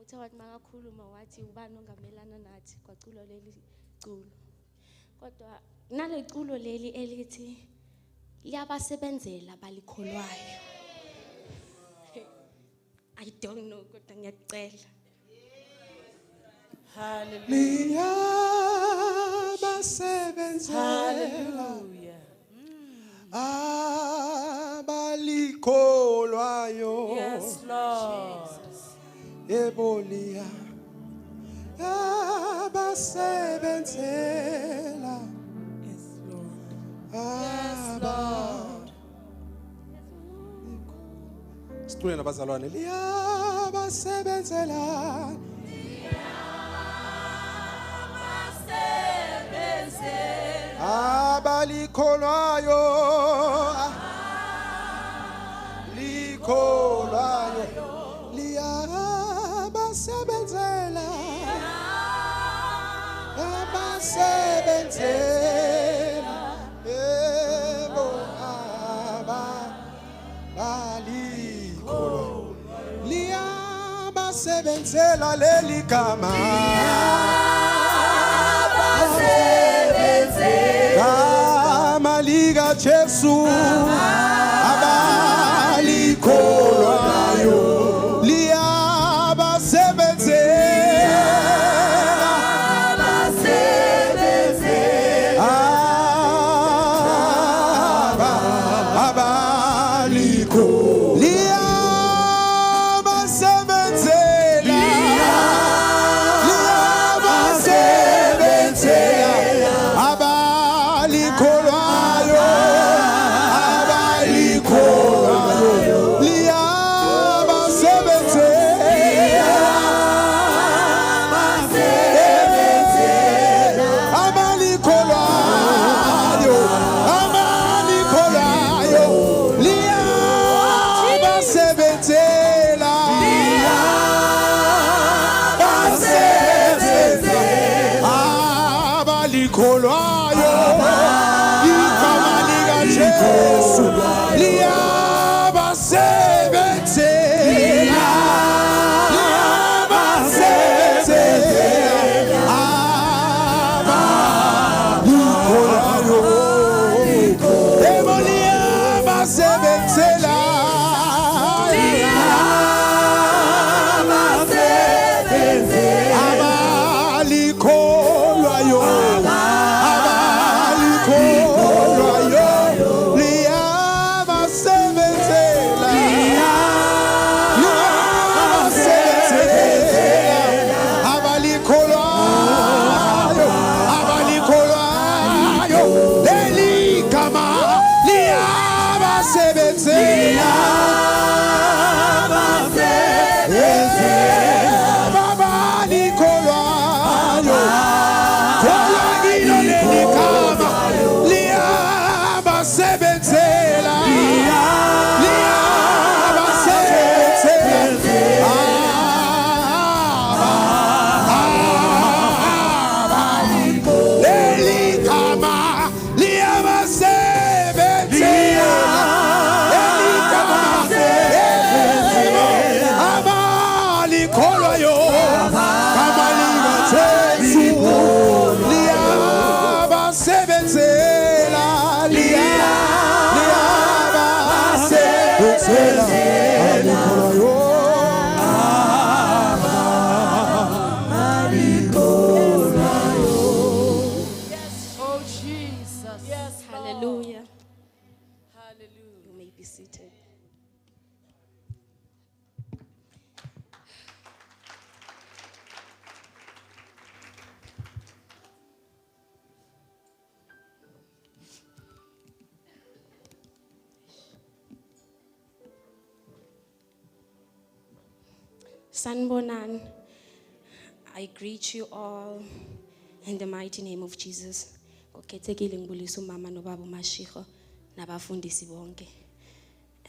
uthe wathi makakhuluma wathi ubani ongamelana nathi kwaculo leli culo. Kodwa nale culo leli elithi liyabasebenzela balikholwayo. I don't know kodwa ngiyacela. Hallelujah. Hallelujah. Abalikholwayo. Yes, Lord. Ebolia. Abasebenzela. Yes, Lord. Yes, Lord. Sicule nabazalwane. Liyabasebenzela. Abalikholwayo. Likholwayo. Liyabasebenzela. Abasebenzela. Ebo abalikholwayo. Liyabasebenzela leli gama. Liga Jesu abalikholwayo liyabasebenzela Kolwayo ikamaliga Jesu liyabasebenzela abalikholwayo liyabasebenzela abalikholwayo Sanbonan, I greet you all in the mighty name of Jesus. Ngokhethekile ngibulisa umama nobaba uMashiko nabafundisi bonke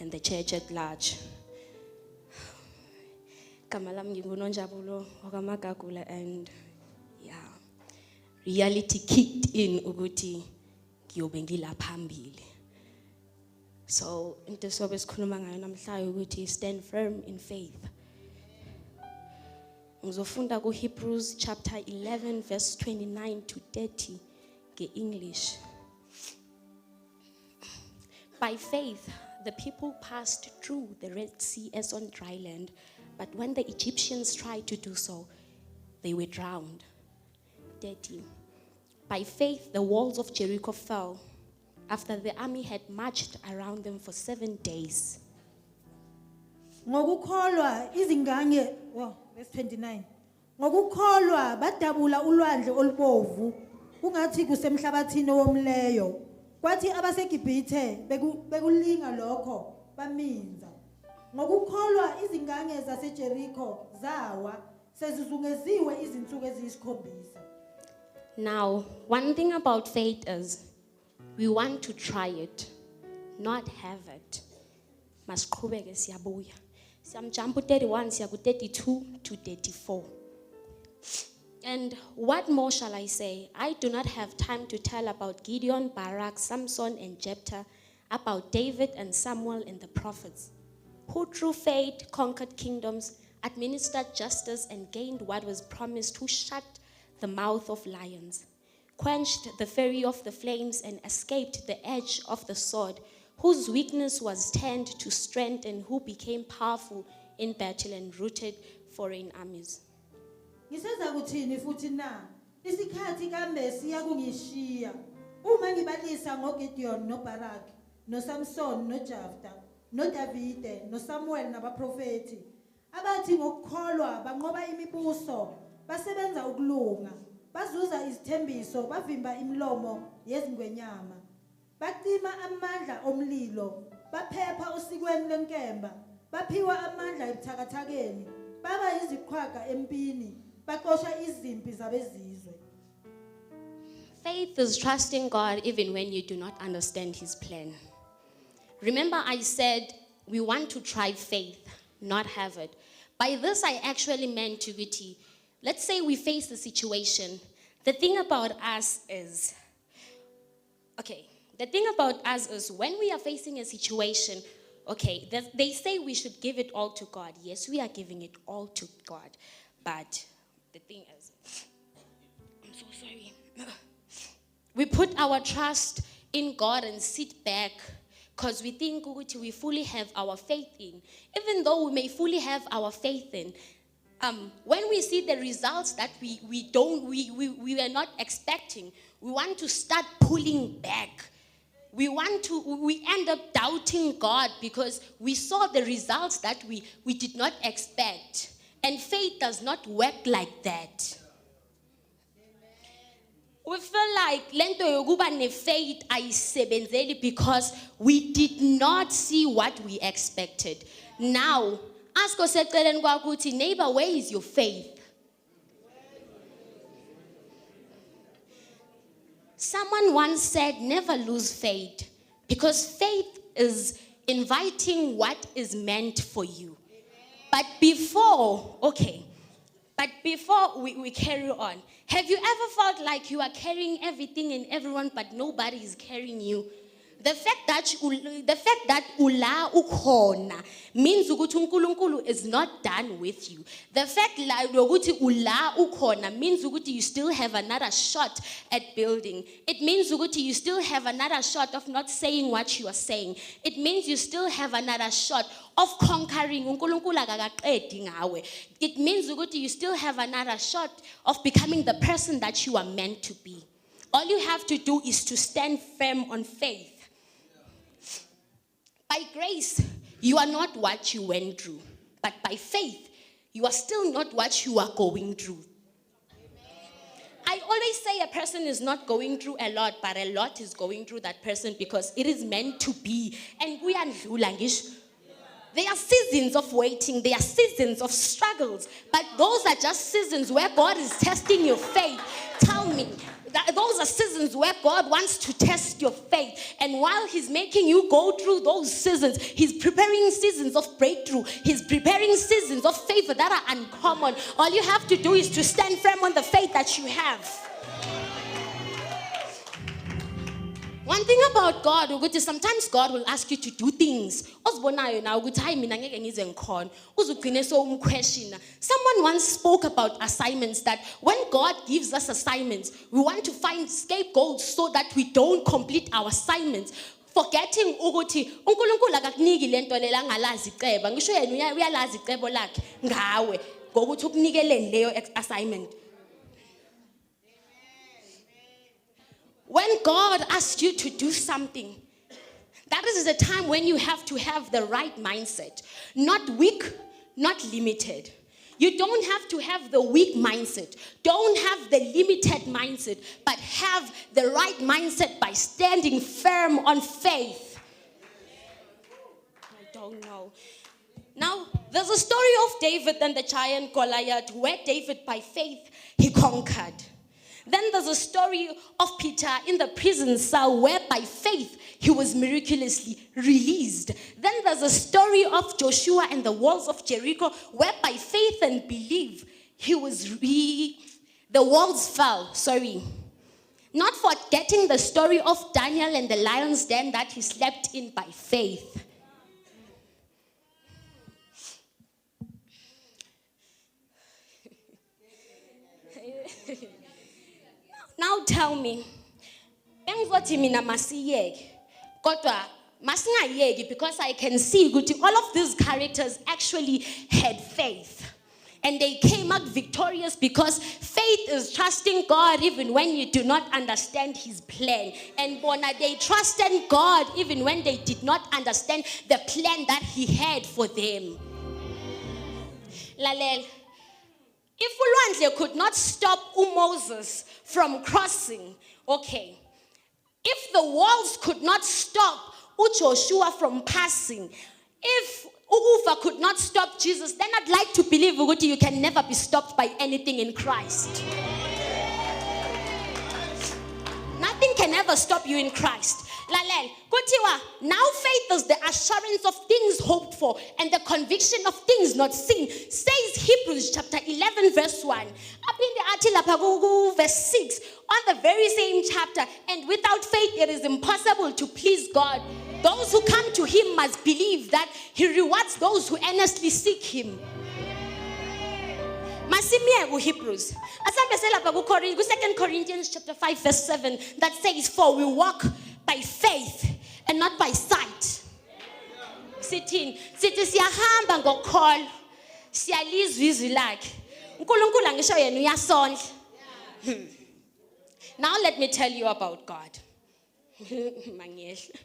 and the church at large. Igama lami nginguNonjabulo wakwaMagagula and yeah, reality kicked in ukuthi ngiyobe ngila phambili. So into sobe sikhuluma ngayo namhlanje ukuthi stand firm in faith. Ngizofunda kuHebrews chapter 11 verse 29 to 30 nge-English. By faith, the people passed through the Red Sea as on dry land, but when the Egyptians tried to do so, they were drowned. 30. By faith, the walls of Jericho fell after the army had marched around them for 7 days. Ngokukholwa izingange verse 29. Ngokukholwa badabula ulwandle olubovu kungathi kusemhlabathini womleyo. Kwathi abaseGibhithe bekulinga lokho baminza. Ngokukholwa izingange zaseJericho zawa sezizungeziwe izinsuku eziyisikhombisa. Now, one thing about faith is we want to try it, not have it. Masiqhubeke siyabuya. Siyamjumpa 31 siya ku 32 to 34. And what more shall I say? I do not have time to tell about Gideon, Barak, Samson, and Jephthah, about David and Samuel and the prophets, who through faith conquered kingdoms, administered justice, and gained what was promised, who shut the mouth of lions, quenched the fury of the flames, and escaped the edge of the sword, whose weakness was turned to strength, and who became powerful in battle and routed foreign armies. Ngiseza kuthini futhi na isikhathi kambe siya kungishiya uma ngibalisa ngoGideon noBarak noSamson noJephthah noDavide noSamuel nabaprofeti abathi ngokukholwa banqoba imibuso basebenza ukulunga bazuza izithembiso bavimba imilomo yezingwenyama bacima amandla omlilo baphepha usikweni lenkemba baphiwa amandla ebuthakathakeni baba iziqhwaga empini. Faith is trusting God even when you do not understand His plan. Remember, I said we want to try faith, not have it. By this, I actually meant to be. Let's say we face the situation. The thing about us is, when we are facing a situation, they say we should give it all to God. Yes, we are giving it all to God. But the thing is, I'm so sorry. We put our trust in God and sit back because we think we fully have our faith in. Even though we may fully have our faith in, when we see the results that we were not expecting, we want to start pulling back. We end up doubting God because we saw the results that we did not expect. And faith does not work like that. We feel like lento yokuba ne-faith ayisebenzeli because we did not see what we expected. Now, ask oseceleni kwakho uthi, neighbor, where is your faith? Someone once said, never lose faith because faith is inviting what is meant for you. But before we carry on, have you ever felt like you are carrying everything and everyone, but nobody is carrying you? The fact that ula ukhona means ukuthi uNkulunkulu is not done with you. The fact that ula ukhona means ukuthi you still have another shot at building. It means ukuthi you still have another shot of not saying what you are saying. It means you still have another shot of conquering. uNkulunkulu akaqedi ngawe. It means ukuthi you still have another shot of becoming the person that you are meant to be. All you have to do is to stand firm on faith. By grace, you are not what you went through. But by faith, you are still not what you are going through. I always say a person is not going through a lot, but a lot is going through that person because it is meant to be. And we are langish. There are seasons of waiting. There are seasons of struggles. But those are just seasons where God is testing your faith. Tell me. Those are seasons where God wants to test your faith. And while He's making you go through those seasons, He's preparing seasons of breakthrough. He's preparing seasons of favor that are uncommon. All you have to do is to stand firm on the faith that you have. One thing about God, ukuthi sometimes God will ask you to do things. Ozibonayo na ukuthi hayi mina ngeke ngize ngikhona. Uzugcine so umquestiona. Someone once spoke about assignments, that when God gives us assignments, we want to find scapegoats so that we don't complete our assignments. Forgetting ukuthi uNkulunkulu akakuniki lento lela ngalazi icebo. Ngisho yena uyalazi icebo lakhe ngawe ngokuthi ukunikeleni leyo assignment. When God asks you to do something, that is the time when you have to have the right mindset. Not weak, not limited. You don't have to have the weak mindset. Don't have the limited mindset, but have the right mindset by standing firm on faith. I don't know. Now, there's a story of David and the giant Goliath, where David, by faith, he conquered. Then there's a story of Peter in the prison cell, where by faith he was miraculously released. Then there's a story of Joshua and the walls of Jericho, where by faith and belief the walls fell. Not forgetting the story of Daniel and the lion's den that he slept in by faith. Now tell me, bengizothi mina masiyeke, kodwa masingayeki, because I can see ukuthi all of these characters actually had faith. And they came out victorious, because faith is trusting God even when you do not understand his plan. And bona, they trusted God even when they did not understand the plan that he had for them. Lalel. If ulwandle could not stop Moses from crossing, okay. If the walls could not stop Joshua from passing, if Ufa could not stop Jesus, then I'd like to believe ukuthi you can never be stopped by anything in Christ. Nothing can ever stop you in Christ. Lalel, kuthiwa, now faith is the assurance of things hoped for and the conviction of things not seen, says Hebrews chapter 11 verse 1. Apinde athi lapha ku verse 6 on the very same chapter, and without faith it is impossible to please God. Those who come to him must believe that he rewards those who earnestly seek him. Masimiye ku-Hebrews. Asambe selapha ku 2 Corinthians chapter 5 verse 7 that says, for we walk by faith and not by sight. Sithi siyahamba ngokholwa, siyalizwa izwi lakhe. uNkulunkulu angisho yena uyasondla. Now let me tell you about God. Mangiyehla.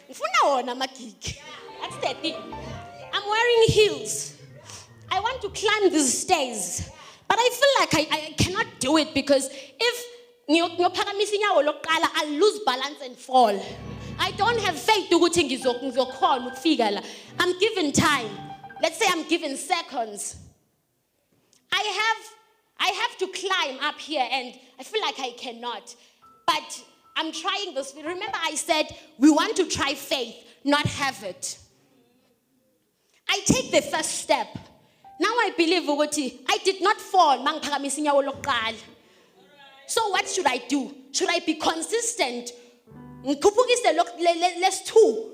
Ngifuna wona amagigi. That's the thing. I'm wearing heels. I want to climb these stairs. But I feel like I cannot do it, because if ngiyophakamisa inyawo lokuqala, I'll lose balance and fall. I don't have faith ukuthi ngizokhona ukufika la. I'm given time. Let's say I'm given seconds. I have to climb up here, and I feel like I cannot. But I'm trying this. Remember I said we want to try faith, not have it. I take the first step. Now I believe ukuthi I did not fall mangiphakamisa inyawo lokuqala. So what should I do? Should I be consistent? Ngikhuphukise less two.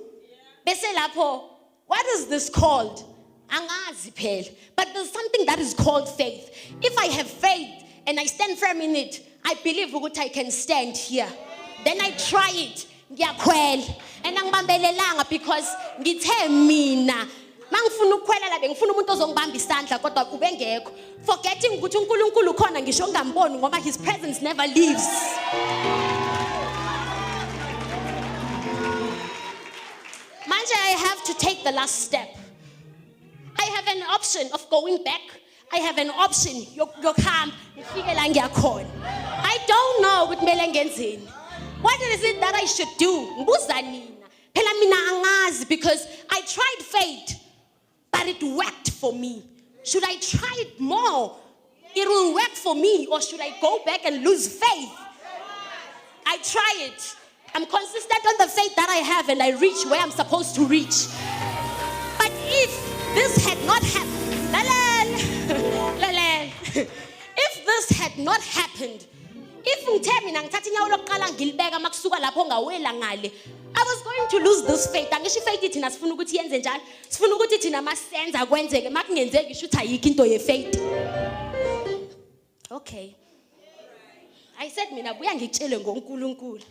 Bese lapho, what is this called? Angazi phela. But there's something that is called faith. If I have faith and I stand firm in it, I believe ukuthi I can stand here. Then I try it. Ngiyakhwela. And angibambelelanga because ngithe mina mangifuna ukukhwela la bengifuna umuntu ozongibamba isandla kodwa kube ngekho. Forgetting ukuthi uNkulunkulu khona ngisho ngamboni ngoba his presence never leaves. Manje I have to take the last step. I have an option of going back. I have an option yokuhamba ngifike la ngiyakhona. I don't know ukuthi kumele ngenzeni. What is it that I should do? Ngibuza nina. Phela mina angazi, because I tried faith, but it worked for me. Should I try it more? It will work for me, or should I go back and lose faith? I try it. I'm consistent on the faith that I have, and I reach where I'm supposed to reach. But if this had not happened, if this had not happened, if ngithe mina ngithatha inyawo lokuqala ngilibeka makusuka lapho ngawela ngale, I was going to lose this faith. Angisho faith thina sifuna ukuthi yenze njalo. Sifuna ukuthi thina masenza kwenzeke, makungenzeki sho ukuthi ayikho into ye faith. Okay. I said mina buya ngitshele ngoNkulunkulu.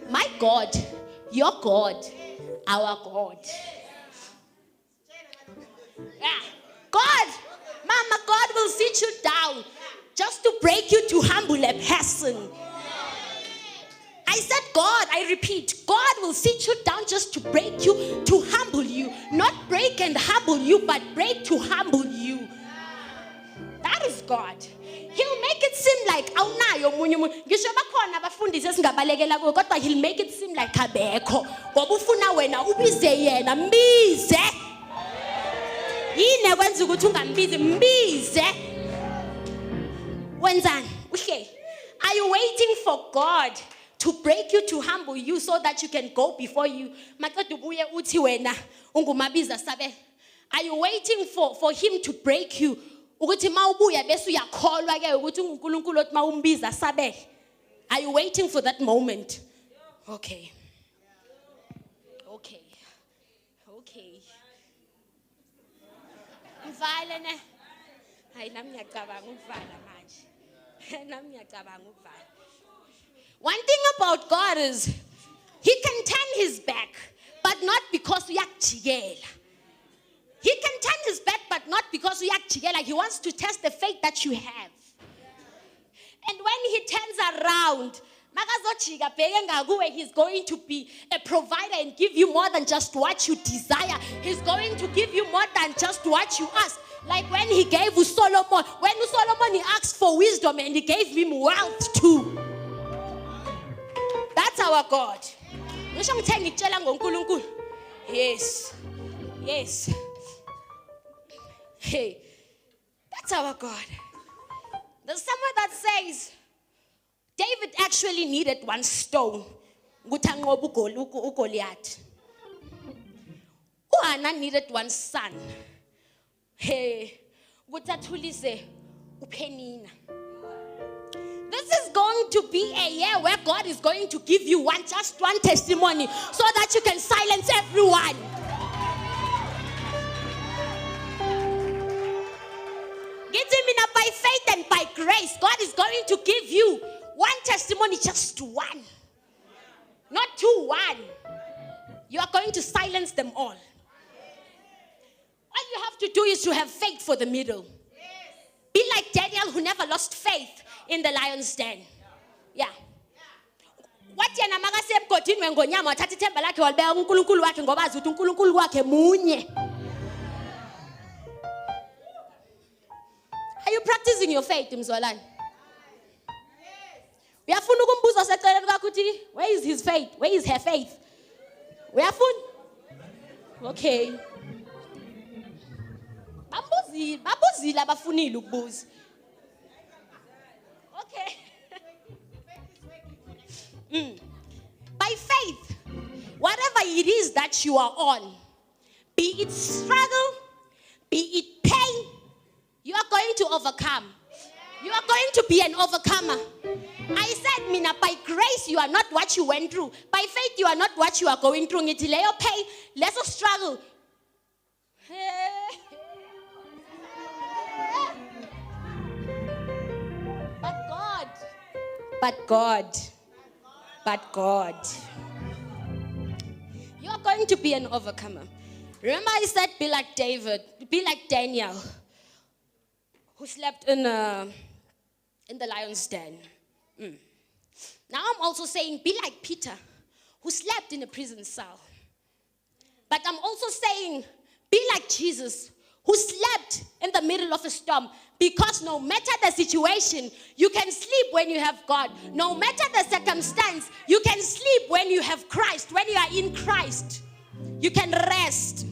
My God, your God, our God. Yeah. God, Mama, God will sit you down just to break you, to humble a person. I said, God, I repeat, God will sit you down just to break you, to humble you. Not break and humble you, but break to humble you. That is God. He'll make it seem like awunayo omunye umuntu. Ngisho bakhona abafundisi esingabalekela kuyo, kodwa he'll make it seem like abekho. Ngoba ufuna wena ubize yena, mbize. Yini ekwenza ukuthi ungambizi, mbize. Wenzani? Uhle. Are you waiting for God to break you, to humble you, so that you can go before you? Maqeda ubuye uthi wena ungumabiza sabe. Are you waiting for him to break you? Ukuthi mawubuya bese uyakholwa ke ukuthi uNkulunkulu othi mawumbiza sabe. Are you waiting for that moment? Okay. Okay. Okay. Mvale ne. Hayi nami ngiyacabanga ukuvala manje. Nami ngiyacabanga ukuvala. One thing about God is he can turn his back, but not because uyakujikela. He can turn his back, but not because uyakujikela. He wants to test the faith that you have. And when he turns around, makazojika bheke ngakuwe, he's going to be a provider and give you more than just what you desire. He's going to give you more than just what you ask. Like when he gave Solomon, when Solomon he asked for wisdom and he gave him wealth too. That's our God. Yes. Yes. Hey, that's our God. There's somewhere that says David actually needed one stone. Goliath. Hannah needed one son. Hey, Penina. This is going to be a year where God is going to give you just one testimony so that you can silence everyone. By faith and by grace, God is going to give you one testimony, just one. Not two, one. You are going to silence them all. All you have to do is to have faith for the middle. Be like Daniel, who never lost faith in the lion's den. Yeah. What yena makasemgodini wengonyama wathatha ithemba lakhe walibeka kuNkulunkulu wakhe ngoba azi ukuthi uNkulunkulu wakhe munye. Are you practicing your faith, Mzwalani? Uyafuna ukumbuza seceleni kwakho uthi, where is his faith? Where is her faith? Uyafuna? Okay. Babuzile abafunile ukubuza. Okay. By faith, whatever it is that you are on, be it struggle, be it pain, you are going to overcome. You are going to be an overcomer. I said, Mina, by grace, you are not what you went through. By faith, you are not what you are going through. It's less pain, less struggle. But God. You are going to be an overcomer. Remember I said, be like David, be like Daniel, who slept in the lion's den. Now I'm also saying, be like Peter, who slept in a prison cell. But I'm also saying, be like Jesus, who slept in the middle of a storm. Because no matter the situation, you can sleep when you have God. No matter the circumstance, you can sleep when you have Christ. When you are in Christ, you can rest.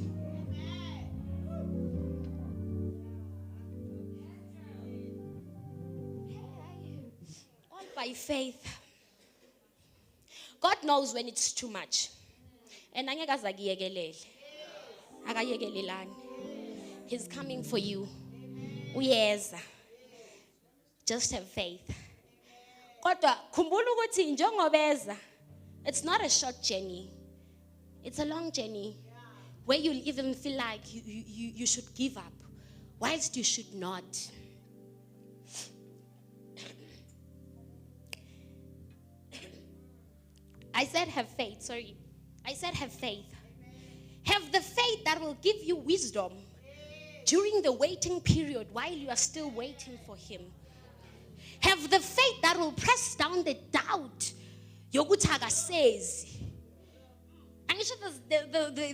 All by faith. God knows when it's too much. And He's coming for you. Yes. Just have faith. Kodwa khumbula ukuthi njengobeza, it's not a short journey. It's a long journey where you'll even feel like you should give up, whilst you should not. I said have faith, sorry. I said have faith. Have the faith that will give you wisdom during the waiting period while you are still waiting for him. Have the faith that will press down the doubt. Yogutaga says. And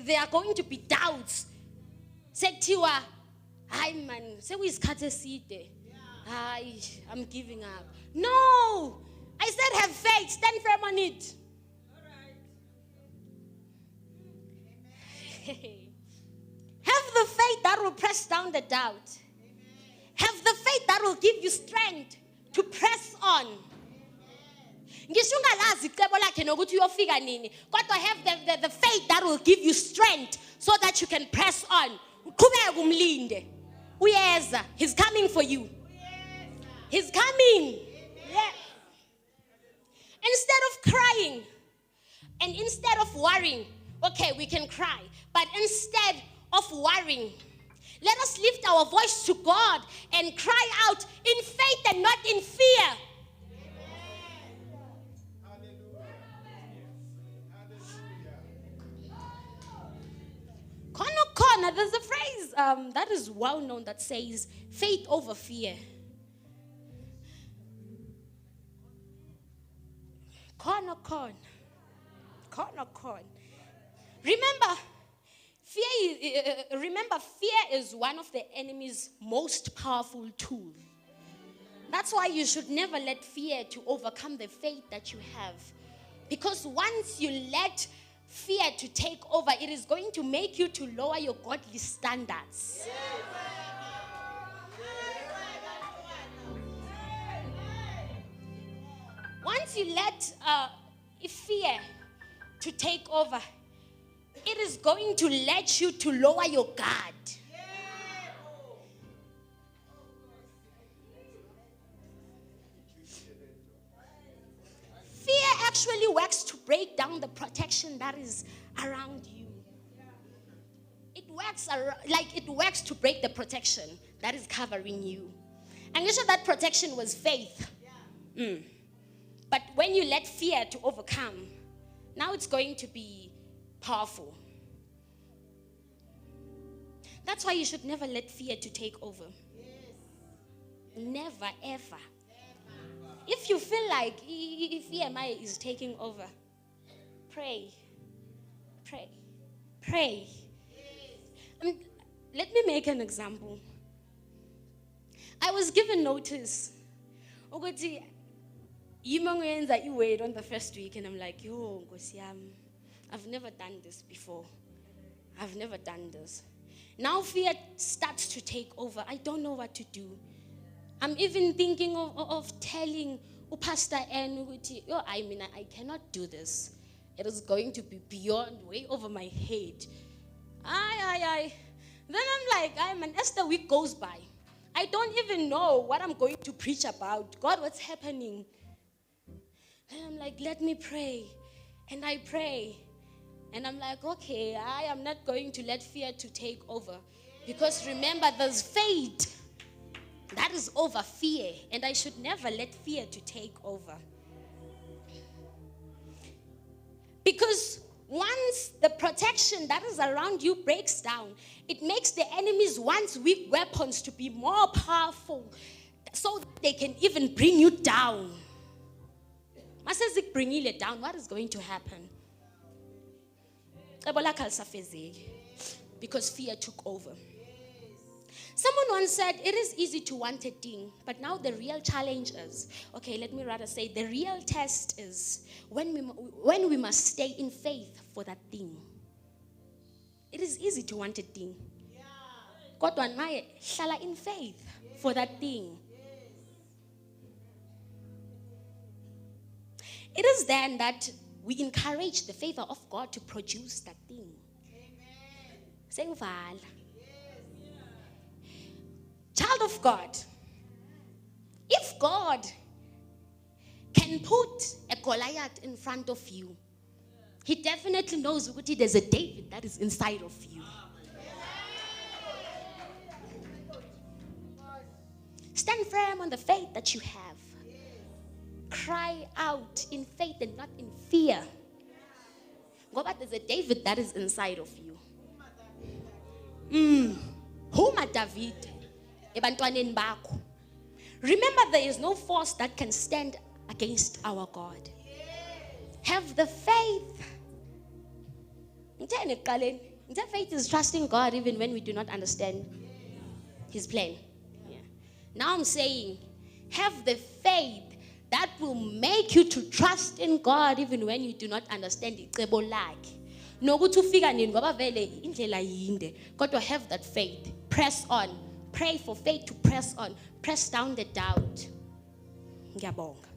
there are going to be doubts. Sektiwa, hi man, say we scatter hi, I'm giving up. No! I said have faith, stand firm on it. Have the faith that will press down the doubt. Have the faith that will give you strength to press on. Ngisho ungalazi icebo lakhe nokuthi uyofika nini, kodwa have the faith that will give you strength so that you can press on. Uqhubeke umlinde. Uyeza, he's coming for you. He's coming. Yeah. Instead of crying and instead of worrying, okay, we can cry, but instead of worrying, let us lift our voice to God and cry out in faith and not in fear. Corner, there's a phrase that is well known that says faith over fear. Corner. Remember, fear is one of the enemy's most powerful tools. That's why you should never let fear to overcome the faith that you have. Because once you let fear to take over, it is going to make you to lower your godly standards. Once you let fear to take over, it is going to let you to lower your guard. Fear actually works to break down the protection that is around you. It works to break the protection that is covering you. And you said that protection was faith. But when you let fear to overcome, now it's going to be powerful. That's why you should never let fear to take over. Never, ever. If you feel like fear is taking over, pray. Let me make an example. I was given notice. You wait on the first week, and I'm like, I've never done this before. I've never done this. Now fear starts to take over. I don't know what to do. I'm even thinking of telling Pastor N, I cannot do this. It is going to be beyond, way over my head. Then I'm like, as the week goes by, I don't even know what I'm going to preach about. God, what's happening? And I'm like, let me pray. And I pray. And I'm like, okay, I am not going to let fear to take over. Because remember, there's faith that is over fear. And I should never let fear to take over. Because once the protection that is around you breaks down, it makes the enemy's once weak weapons to be more powerful so that they can even bring you down. Bring you down, what is going to happen? Because fear took over. Someone once said, it is easy to want a thing, but now the real challenge is, okay, let me rather say, the real test is when we must stay in faith for that thing. It is easy to want a thing. Kodwa naye hlala in faith for that thing. It is then that we encourage the favor of God to produce that thing. Amen. Child of God, if God can put a Goliath in front of you, He definitely knows that there's a David that is inside of you. Stand firm on the faith that you have. Cry out in faith and not in fear. Ngoba there's a David that is inside of you. Huma David ebantwaneni bakho. Remember, there is no force that can stand against our God. Have the faith. Faith is trusting God even when we do not understand His plan. Yeah. Now I'm saying, have the faith that will make you to trust in God even when you do not understand icebo lakhe. Nokuthi ufika nini ngoba vele indlela yinde, kodwa have that faith. Press on. Pray for faith to press on. Press down the doubt. Ngiyabonga.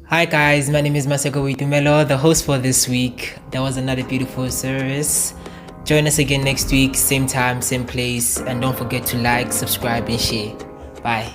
Hi guys, my name is Maseko Witumelo, the host for this week. That was another beautiful service. Join us again next week, same time, same place, and don't forget to like, subscribe, and share. Bye.